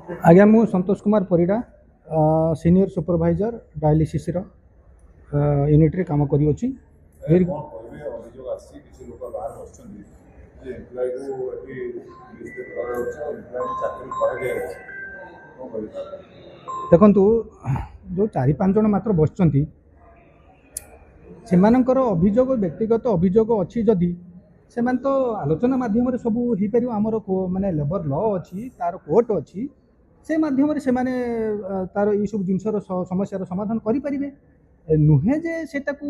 आज्ञा मु Santosh Kumar Parida senior supervisor dialysis unit रे काम करी अछि। देखंतु जो 4-5 जन मात्र बसचंती सेमानकर अभियोग व्यक्तिगत अभियोग अच्छी जदि से तो आलोचना माध्यम सब हो पार आमर माने लेबर लॉ अच्छी तार कोर्ट अच्छी से माध्यम से माने तार ये सब जिनसर समस्यार समाधान करें नुहे जे सेटाकू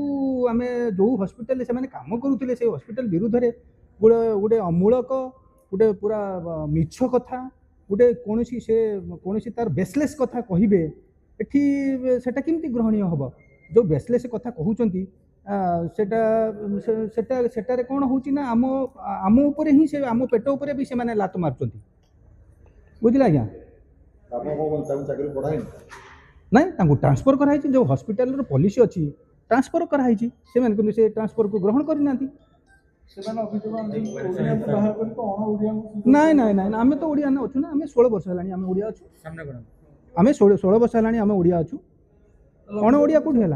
आम जो हॉस्पिटल से माने काम करुले से हॉस्पिटल विरुद्ध रे गोटे गोटे अमूलक गोटे पूरा मिछ कथा गोटे कौन से कौन तार बेसलेस कथा कहे एटी सेटा केमती ग्रहणीय हम जो बेसलेस कथा कहते सेटा सेटा सेटारे कौन होची ना आम आम ऊपर ही से आम पेट ऊपर भी से माने लात मारचंती बुझिला आज्ञा नहीं ट्रांसफर कराई जो हॉस्पिटल रो पॉलिसी अच्छी ट्रांसफर कराई से माने से ट्रांसफर को ग्रहण करना नहीं नहीं नहीं आम तो ओडिया ना अच्छु ना आम 16 वर्ष है आम ओडिया अच्छु आम 16 वर्ष है आम ओडिया अच्छु कौन ओडिया कौट है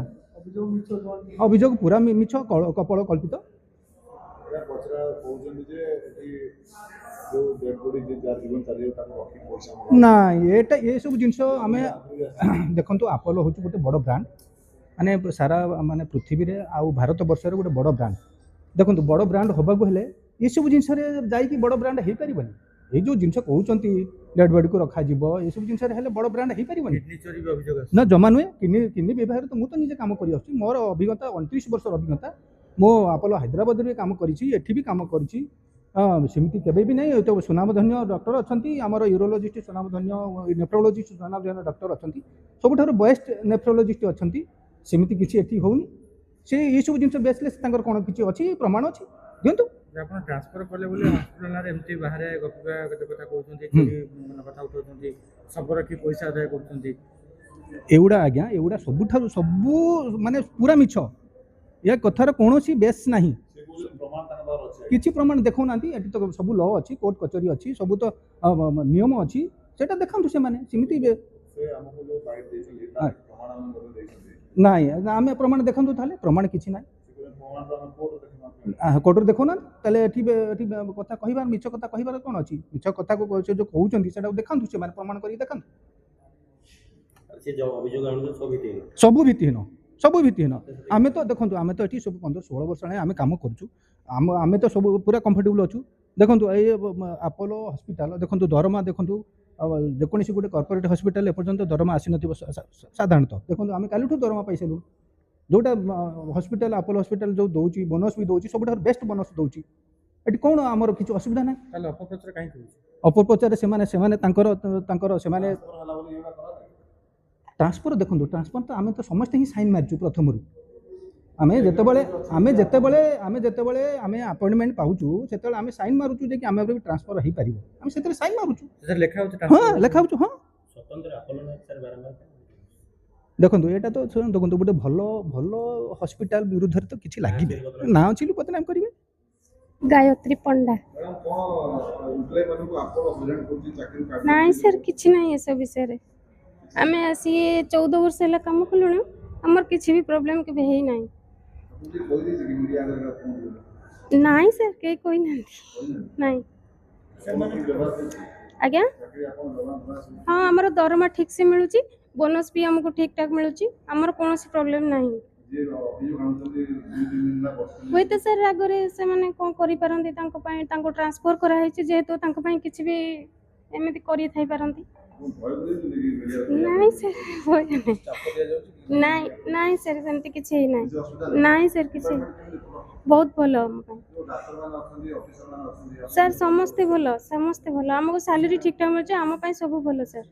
अभियोग पूरा मिछ कपल कल्पित ना ये सब जिनस आम देखु आपोलो हूँ गोटे बड़ ब्रांड माने सारा माने पृथ्वी रे आउ भारत वर्ष गोटे बड़ ब्रांड देखो बड़ ब्रांड होबाकू हेले ये सब जिनस जाइए बड़ ब्रांड हो पारे ये जो जिनस कहते डेड बॉडी को रखा ये सब जिन बड़ ब्रांड हो पारे ना जमा नुहे किडनी विभाग तो मुझे निजे कम कर मोर अभिज्ञता 29 वर्ष अभिज्ञता मो आपोलो हैदराबाद में काम करी भी काम करी सेमती केबे भी नहीं तो सुनामधन्य डॉक्टर अच्छा आमर यूरोलोजिस्ट सुनामधन्य नेफ्रोलोजिस्ट सुनामधन्य डॉक्टर अच्छा सबुठ बेस्ट नेफ्रोलोजिस्ट अच्छा सेमती किसी एटी होनी से ये सब जिन बेसलेस कौन किसी अच्छी प्रमाण अच्छी दिंतु ट्रांसफर कले बोले हॉस्पिटल एमती बाहर गपिबा कते कथा कहउछन्ती मन कथा उठौछन्ती सब रखी पैसा आदाय करछन्ती एउडा आज्ञा एउडा सबुठारु सबु माने पूरा मिछ या कथार कोनोसी बेस नाही किछि प्रमाण देखौ नांती एटी तो सब लॉ अछि कोर्ट कचेरी अछि सब तो नियम अछि सेटा देखंतु से माने सिमिति से हमको जो बाइट देछली प्रमाण हम देछली नाही आमे प्रमाण देखंतु थाले प्रमाण किछि नाही कोर्टर देखो ना ताले एठी कथा कहिबार मिछ कथा कहिबार कोन अछि मिछ कथा को जो कहउछन्ती सेटा देखंतु से माने प्रमाण करी देखंतु से जो अभियोग आनु सब भित्तिहीन आमे तो देखंतु आमे तो एठी सब 15-16 वर्ष आमे काम करछु आमे तो सब पूरा कंफर्टेबल अछु देखंतु ए अपोलो हॉस्पिटल देखंतु दरमा देखंतु जेकोसी गोटे कॉर्पोरेट हॉस्पिटल एपर्यंत दरमा आसी नथिबो साधारणतः देखंतु आमे कालिठु दरमा पैसेलु जोटा हॉस्पिटल अपोलो हॉस्पिटल जो दौची बोनस भी दौची सब बेस्ट बोनस दौची एटी कौन आमर किसी असुविधा ना अपप्रचार कहीं अपप्रचार से ट्रांसफर देखो ट्रांसफर तो आम तो समस्त ही साइन मार्चु प्रथम आम जितेबले आम अपॉइंटमेंट पाऊँ से साइन मारुचु जे आम ट्रांसफर हो पार आम से साइन मारुचु हाँ लेखा हाँ देखो यहाँ तो देखो गोटे भल भल हॉस्पिटल विरुद्ध तो किसी लगे ना अच्छी पदनाम करेंगे गायत्री पंडा नहीं सर किसी ना ये सब विषय आम आसी 14 वर्ष है कम कलु आमर किसी भी प्रॉब्लम के है ना नहीं सर कई कोई नहीं आज्ञा हाँ आमर दरमा ठीक से मिलूँ बोनस भी हमको ठीक ठाक मिलूँ आमर कौन प्रॉब्लम नहीं हुए तो सर आगे से माने कौन करि पारंती ट्रांसफर कराई जेहेतु किसी भी एमती कर पारंती नहीं सर नहीं नहीं सर सेमती किसी नहीं सर किसी बहुत भल सर समस्ते भल आमको सैलरी ठीक ठाक मिलছে आम सब भल सर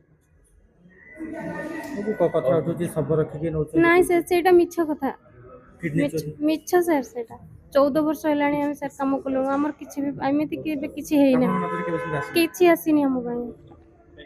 नहीं सर सेटा मिछ कथा मिछ सर सेटा 14 वर्ष है सर कम कलु आमर किसी भी एमती किसी है ना किसी आसीनी हम